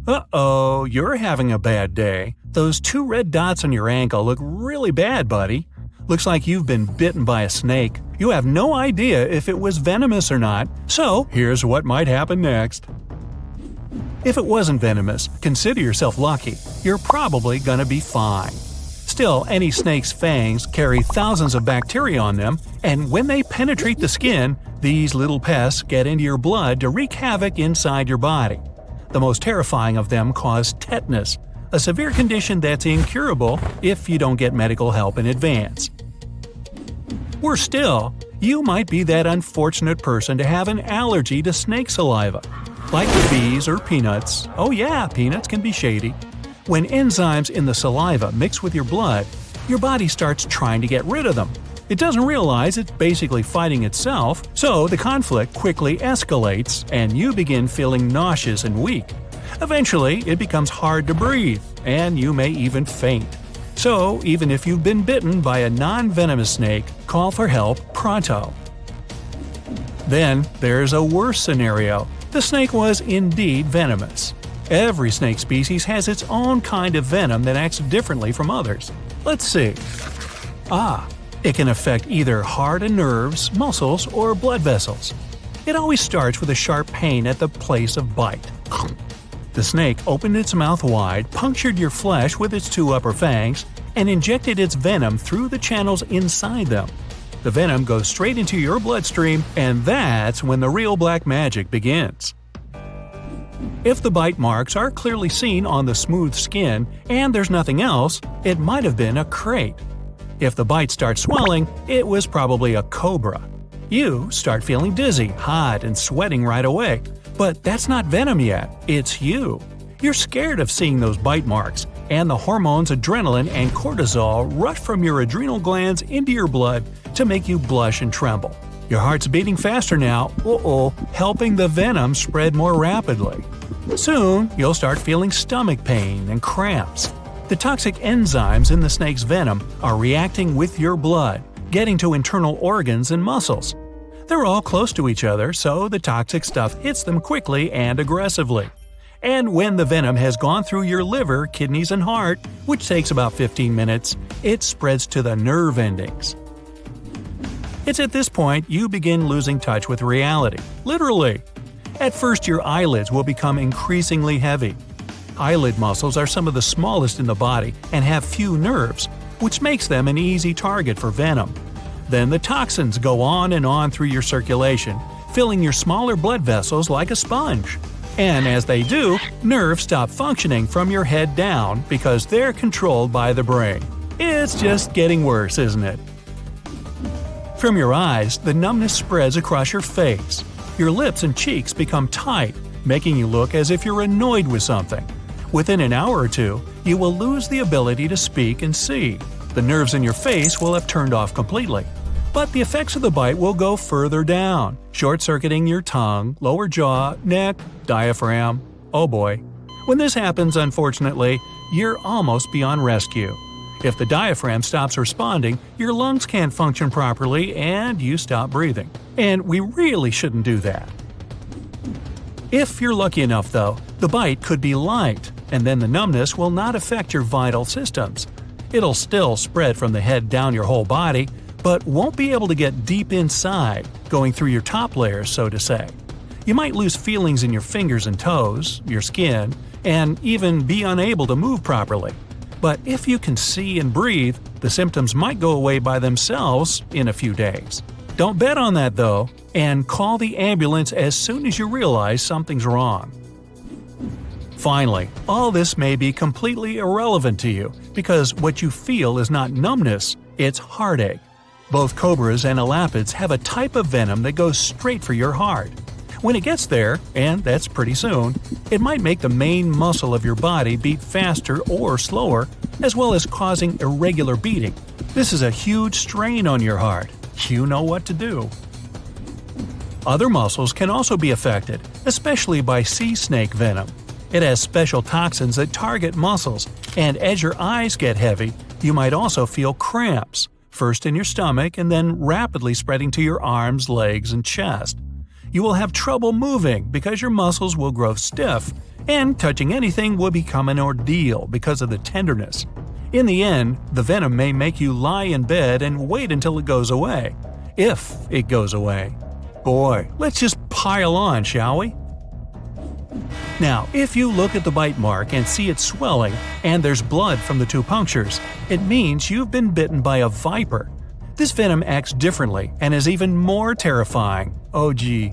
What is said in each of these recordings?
Uh-oh, you're having a bad day. Those 2 red dots on your ankle look really bad, buddy. Looks like you've been bitten by a snake. You have no idea if it was venomous or not, so here's what might happen next. If it wasn't venomous, consider yourself lucky. You're probably gonna be fine. Still, any snake's fangs carry thousands of bacteria on them, and when they penetrate the skin, these little pests get into your blood to wreak havoc inside your body. The most terrifying of them cause tetanus, a severe condition that's incurable if you don't get medical help in advance. Worse still, you might be that unfortunate person to have an allergy to snake saliva. Like with bees or peanuts. Oh yeah, peanuts can be shady. When enzymes in the saliva mix with your blood, your body starts trying to get rid of them. It doesn't realize it's basically fighting itself, so the conflict quickly escalates and you begin feeling nauseous and weak. Eventually, it becomes hard to breathe, and you may even faint. So, even if you've been bitten by a non-venomous snake, call for help pronto. Then, there's a worse scenario. The snake was indeed venomous. Every snake species has its own kind of venom that acts differently from others. Let's see. It can affect either heart and nerves, muscles, or blood vessels. It always starts with a sharp pain at the place of bite. The snake opened its mouth wide, punctured your flesh with its 2 upper fangs, and injected its venom through the channels inside them. The venom goes straight into your bloodstream, and that's when the real black magic begins. If the bite marks are clearly seen on the smooth skin and there's nothing else, it might have been a crate. If the bite starts swelling, it was probably a cobra. You start feeling dizzy, hot, and sweating right away. But that's not venom yet, it's you. You're scared of seeing those bite marks, and the hormones adrenaline and cortisol rush from your adrenal glands into your blood to make you blush and tremble. Your heart's beating faster now, helping the venom spread more rapidly. Soon, you'll start feeling stomach pain and cramps. The toxic enzymes in the snake's venom are reacting with your blood, getting to internal organs and muscles. They're all close to each other, so the toxic stuff hits them quickly and aggressively. And when the venom has gone through your liver, kidneys, and heart, which takes about 15 minutes, it spreads to the nerve endings. It's at this point you begin losing touch with reality, literally. At first, your eyelids will become increasingly heavy. Eyelid muscles are some of the smallest in the body and have few nerves, which makes them an easy target for venom. Then the toxins go on and on through your circulation, filling your smaller blood vessels like a sponge. And as they do, nerves stop functioning from your head down because they're controlled by the brain. It's just getting worse, isn't it? From your eyes, the numbness spreads across your face. Your lips and cheeks become tight, making you look as if you're annoyed with something. Within an hour or two, you will lose the ability to speak and see. The nerves in your face will have turned off completely. But the effects of the bite will go further down, short-circuiting your tongue, lower jaw, neck, diaphragm. Oh boy. When this happens, unfortunately, you're almost beyond rescue. If the diaphragm stops responding, your lungs can't function properly and you stop breathing. And we really shouldn't do that. If you're lucky enough, though, the bite could be light, and then the numbness will not affect your vital systems. It'll still spread from the head down your whole body, but won't be able to get deep inside, going through your top layers, so to say. You might lose feelings in your fingers and toes, your skin, and even be unable to move properly. But if you can see and breathe, the symptoms might go away by themselves in a few days. Don't bet on that though, and call the ambulance as soon as you realize something's wrong. Finally, all this may be completely irrelevant to you because what you feel is not numbness, it's heartache. Both cobras and elapids have a type of venom that goes straight for your heart. When it gets there, and that's pretty soon, it might make the main muscle of your body beat faster or slower, as well as causing irregular beating. This is a huge strain on your heart. You know what to do. Other muscles can also be affected, especially by sea snake venom. It has special toxins that target muscles, and as your eyes get heavy, you might also feel cramps, first in your stomach and then rapidly spreading to your arms, legs, and chest. You will have trouble moving because your muscles will grow stiff, and touching anything will become an ordeal because of the tenderness. In the end, the venom may make you lie in bed and wait until it goes away. If it goes away. Boy, let's just pile on, shall we? Now, if you look at the bite mark and see it swelling and there's blood from the 2 punctures, it means you've been bitten by a viper. This venom acts differently and is even more terrifying. Oh gee.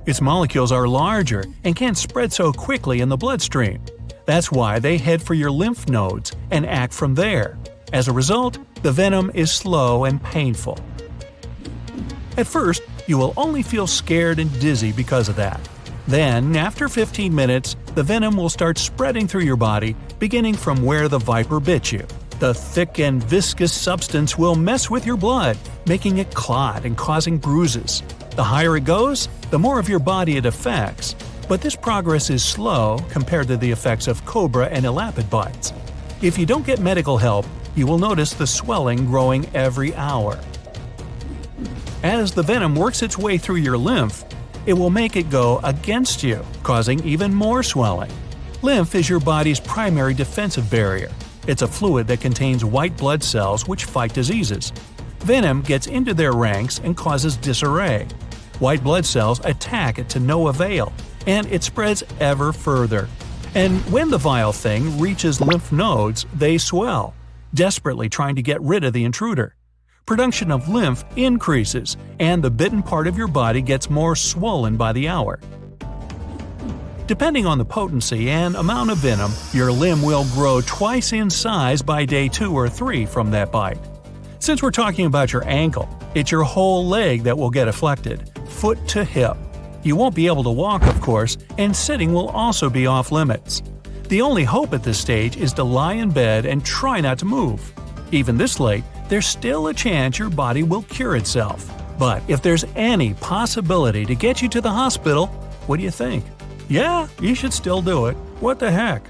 Its molecules are larger and can't spread so quickly in the bloodstream. That's why they head for your lymph nodes and act from there. As a result, the venom is slow and painful. At first, you will only feel scared and dizzy because of that. Then, after 15 minutes, the venom will start spreading through your body, beginning from where the viper bit you. The thick and viscous substance will mess with your blood, making it clot and causing bruises. The higher it goes, the more of your body it affects. But this progress is slow compared to the effects of cobra and elapid bites. If you don't get medical help, you will notice the swelling growing every hour. As the venom works its way through your lymph, it will make it go against you, causing even more swelling. Lymph is your body's primary defensive barrier. It's a fluid that contains white blood cells which fight diseases. Venom gets into their ranks and causes disarray. White blood cells attack it to no avail, and it spreads ever further. And when the vile thing reaches lymph nodes, they swell, desperately trying to get rid of the intruder. Production of lymph increases, and the bitten part of your body gets more swollen by the hour. Depending on the potency and amount of venom, your limb will grow twice in size by day 2 or 3 from that bite. Since we're talking about your ankle, it's your whole leg that will get affected, foot to hip. You won't be able to walk, of course, and sitting will also be off limits. The only hope at this stage is to lie in bed and try not to move. Even this late, there's still a chance your body will cure itself. But if there's any possibility to get you to the hospital, what do you think? Yeah, you should still do it. What the heck?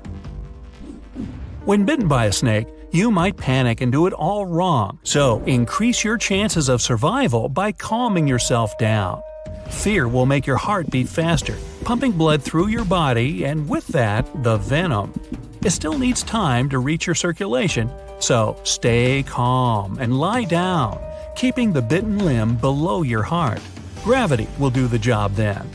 When bitten by a snake, you might panic and do it all wrong, so increase your chances of survival by calming yourself down. Fear will make your heart beat faster, pumping blood through your body, and with that, the venom. It still needs time to reach your circulation, so stay calm and lie down, keeping the bitten limb below your heart. Gravity will do the job then.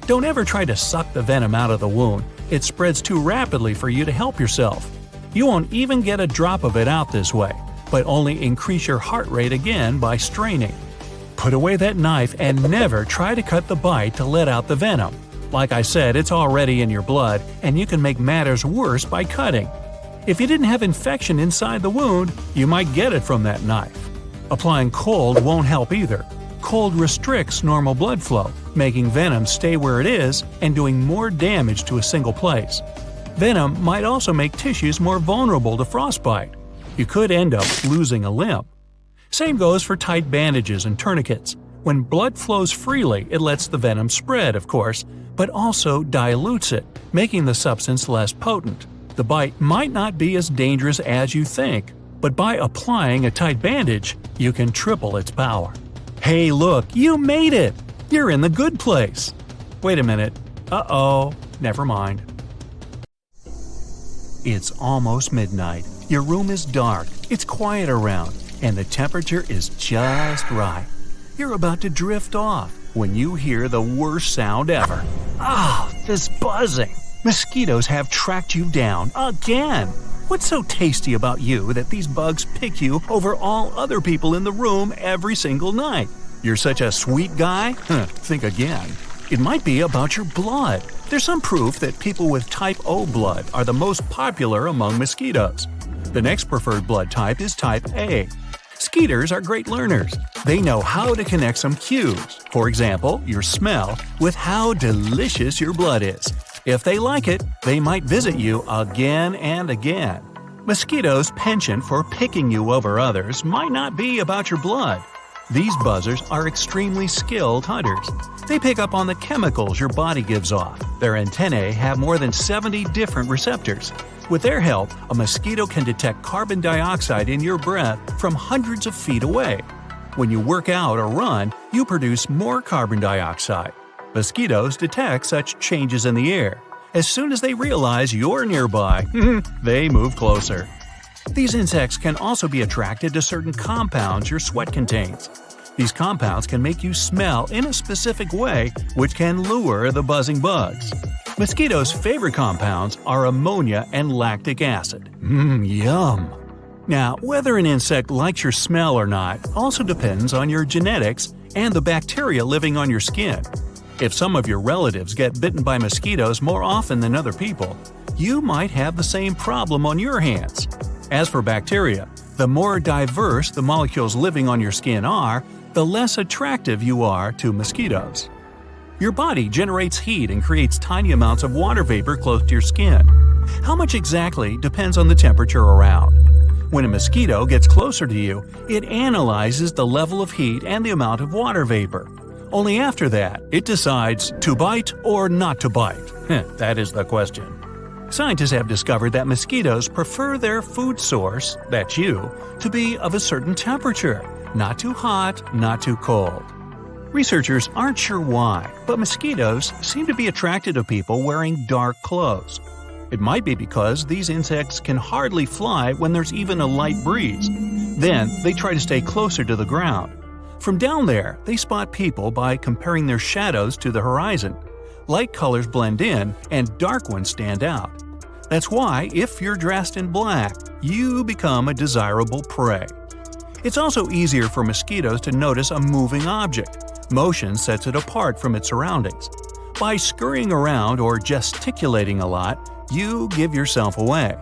Don't ever try to suck the venom out of the wound. It spreads too rapidly for you to help yourself. You won't even get a drop of it out this way, but only increase your heart rate again by straining. Put away that knife and never try to cut the bite to let out the venom. Like I said, it's already in your blood, and you can make matters worse by cutting. If you didn't have infection inside the wound, you might get it from that knife. Applying cold won't help either. Cold restricts normal blood flow, making venom stay where it is and doing more damage to a single place. Venom might also make tissues more vulnerable to frostbite. You could end up losing a limb. Same goes for tight bandages and tourniquets. When blood flows freely, it lets the venom spread, of course, but also dilutes it, making the substance less potent. The bite might not be as dangerous as you think, but by applying a tight bandage, you can triple its power. Hey look, you made it! You're in the good place! Wait a minute. Uh-oh, never mind. It's almost midnight. Your room is dark, it's quiet around, and the temperature is just right. You're about to drift off when you hear the worst sound ever. Ah, this buzzing! Mosquitoes have tracked you down again! What's so tasty about you that these bugs pick you over all other people in the room every single night? You're such a sweet guy? Think again. It might be about your blood. There's some proof that people with type O blood are the most popular among mosquitoes. The next preferred blood type is type A. Skeeters are great learners. They know how to connect some cues, for example, your smell, with how delicious your blood is. If they like it, they might visit you again and again. Mosquitoes' penchant for picking you over others might not be about your blood. These buzzers are extremely skilled hunters. They pick up on the chemicals your body gives off. Their antennae have more than 70 different receptors. With their help, a mosquito can detect carbon dioxide in your breath from hundreds of feet away. When you work out or run, you produce more carbon dioxide. Mosquitoes detect such changes in the air. As soon as they realize you're nearby, they move closer. These insects can also be attracted to certain compounds your sweat contains. These compounds can make you smell in a specific way, which can lure the buzzing bugs. Mosquitoes' favorite compounds are ammonia and lactic acid. Yum! Now, whether an insect likes your smell or not also depends on your genetics and the bacteria living on your skin. If some of your relatives get bitten by mosquitoes more often than other people, you might have the same problem on your hands. As for bacteria, the more diverse the molecules living on your skin are, the less attractive you are to mosquitoes. Your body generates heat and creates tiny amounts of water vapor close to your skin. How much exactly depends on the temperature around. When a mosquito gets closer to you, it analyzes the level of heat and the amount of water vapor. Only after that, it decides to bite or not to bite. That is the question. Scientists have discovered that mosquitoes prefer their food source, that's you, to be of a certain temperature, not too hot, not too cold. Researchers aren't sure why, but mosquitoes seem to be attracted to people wearing dark clothes. It might be because these insects can hardly fly when there's even a light breeze. Then they try to stay closer to the ground. From down there, they spot people by comparing their shadows to the horizon. Light colors blend in and dark ones stand out. That's why, if you're dressed in black, you become a desirable prey. It's also easier for mosquitoes to notice a moving object. Motion sets it apart from its surroundings. By scurrying around or gesticulating a lot, you give yourself away.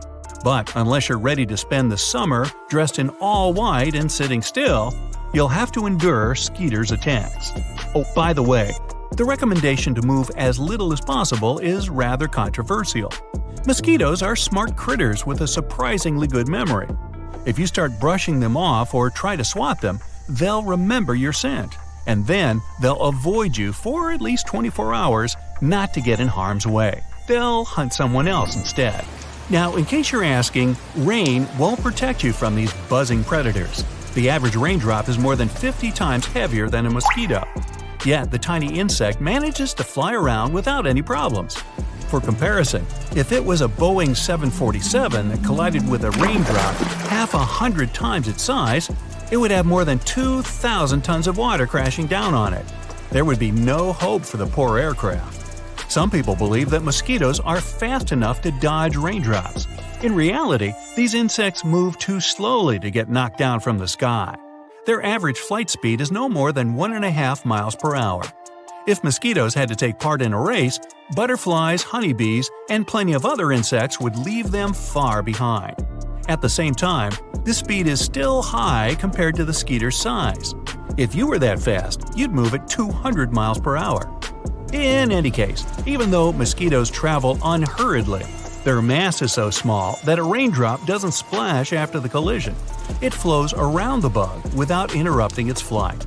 But unless you're ready to spend the summer dressed in all white and sitting still, you'll have to endure Skeeter's attacks. Oh, by the way, the recommendation to move as little as possible is rather controversial. Mosquitoes are smart critters with a surprisingly good memory. If you start brushing them off or try to swat them, they'll remember your scent. And then they'll avoid you for at least 24 hours not to get in harm's way. They'll hunt someone else instead. Now, in case you're asking, rain won't protect you from these buzzing predators. The average raindrop is more than 50 times heavier than a mosquito. Yet the tiny insect manages to fly around without any problems. For comparison, if it was a Boeing 747 that collided with a raindrop half 100 times its size, it would have more than 2,000 tons of water crashing down on it. There would be no hope for the poor aircraft. Some people believe that mosquitoes are fast enough to dodge raindrops. In reality, these insects move too slowly to get knocked down from the sky. Their average flight speed is no more than 1.5 miles per hour. If mosquitoes had to take part in a race, butterflies, honeybees, and plenty of other insects would leave them far behind. At the same time, this speed is still high compared to the skeeter's size. If you were that fast, you'd move at 200 miles per hour. In any case, even though mosquitoes travel unhurriedly, their mass is so small that a raindrop doesn't splash after the collision. It flows around the bug without interrupting its flight.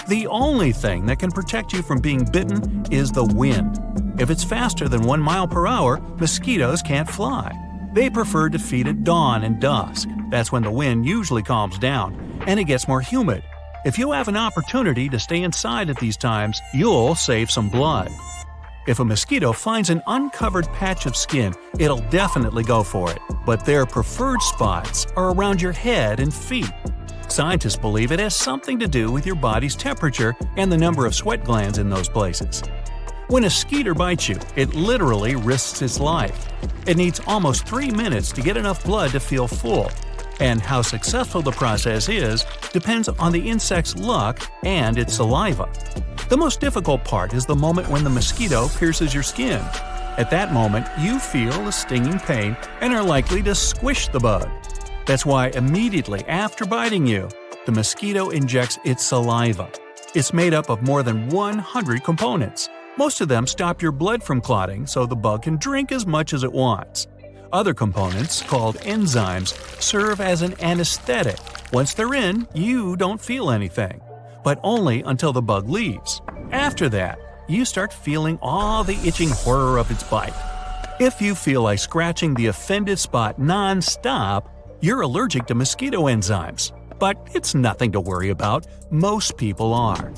The only thing that can protect you from being bitten is the wind. If it's faster than 1 mile per hour, mosquitoes can't fly. They prefer to feed at dawn and dusk. That's when the wind usually calms down, and it gets more humid. If you have an opportunity to stay inside at these times, you'll save some blood. If a mosquito finds an uncovered patch of skin, it'll definitely go for it, but their preferred spots are around your head and feet. Scientists believe it has something to do with your body's temperature and the number of sweat glands in those places. When a skeeter bites you, it literally risks its life. It needs almost 3 minutes to get enough blood to feel full. And how successful the process is depends on the insect's luck and its saliva. The most difficult part is the moment when the mosquito pierces your skin. At that moment, you feel a stinging pain and are likely to squish the bug. That's why immediately after biting you, the mosquito injects its saliva. It's made up of more than 100 components. Most of them stop your blood from clotting so the bug can drink as much as it wants. Other components, called enzymes, serve as an anesthetic. Once they're in, you don't feel anything, but only until the bug leaves. After that, you start feeling all the itching horror of its bite. If you feel like scratching the offended spot non-stop, you're allergic to mosquito enzymes. But it's nothing to worry about, most people are.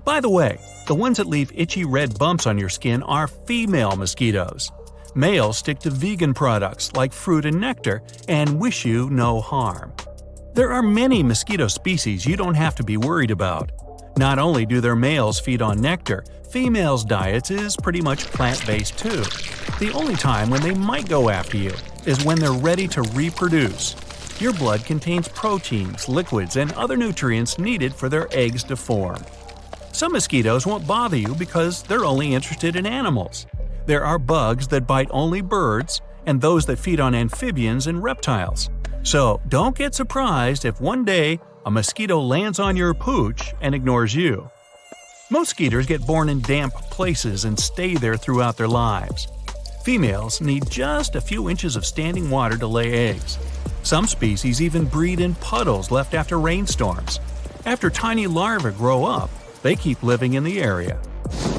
By the way, the ones that leave itchy red bumps on your skin are female mosquitoes. Males stick to vegan products like fruit and nectar and wish you no harm. There are many mosquito species you don't have to be worried about. Not only do their males feed on nectar, females' diets is pretty much plant-based too. The only time when they might go after you is when they're ready to reproduce. Your blood contains proteins, liquids, and other nutrients needed for their eggs to form. Some mosquitoes won't bother you because they're only interested in animals. There are bugs that bite only birds, and those that feed on amphibians and reptiles. So don't get surprised if one day a mosquito lands on your pooch and ignores you. Most skeeters get born in damp places and stay there throughout their lives. Females need just a few inches of standing water to lay eggs. Some species even breed in puddles left after rainstorms. After tiny larvae grow up, they keep living in the area.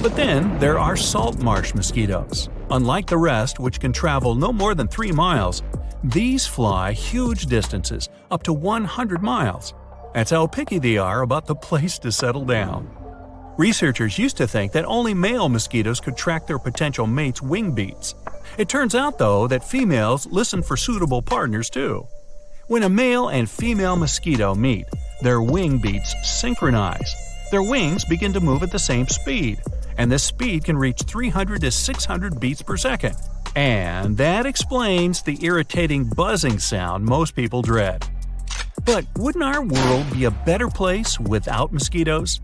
But then there are salt marsh mosquitoes. Unlike the rest, which can travel no more than 3 miles, these fly huge distances, up to 100 miles. That's how picky they are about the place to settle down. Researchers used to think that only male mosquitoes could track their potential mates' wing beats. It turns out, though, that females listen for suitable partners too. When a male and female mosquito meet, their wing beats synchronize. Their wings begin to move at the same speed, and this speed can reach 300 to 600 beats per second. And that explains the irritating buzzing sound most people dread. But wouldn't our world be a better place without mosquitoes?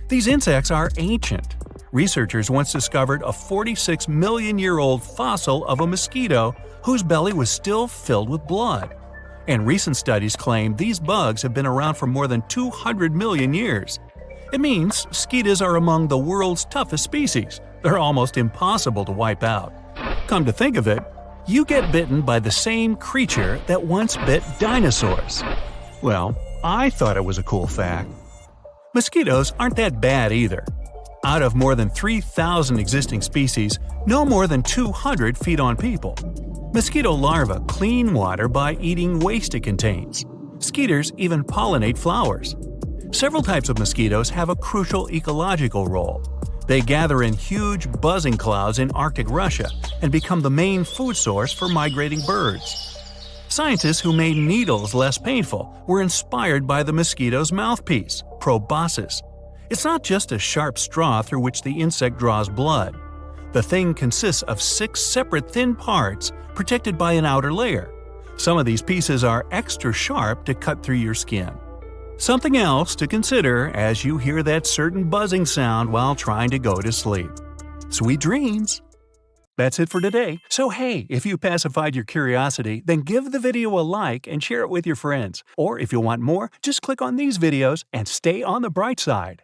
These insects are ancient. Researchers once discovered a 46-million-year-old fossil of a mosquito whose belly was still filled with blood. And recent studies claim these bugs have been around for more than 200 million years. It means mosquitoes are among the world's toughest species. They're almost impossible to wipe out. Come to think of it, you get bitten by the same creature that once bit dinosaurs. Well, I thought it was a cool fact. Mosquitoes aren't that bad either. Out of more than 3,000 existing species, no more than 200 feed on people. Mosquito larvae clean water by eating waste it contains. Skeeters even pollinate flowers. Several types of mosquitoes have a crucial ecological role. They gather in huge buzzing clouds in Arctic Russia and become the main food source for migrating birds. Scientists who made needles less painful were inspired by the mosquito's mouthpiece, proboscis. It's not just a sharp straw through which the insect draws blood. The thing consists of 6 separate thin parts protected by an outer layer. Some of these pieces are extra sharp to cut through your skin. Something else to consider as you hear that certain buzzing sound while trying to go to sleep. Sweet dreams! That's it for today. So hey, if you pacified your curiosity, then give the video a like and share it with your friends. Or if you want more, just click on these videos and stay on the bright side.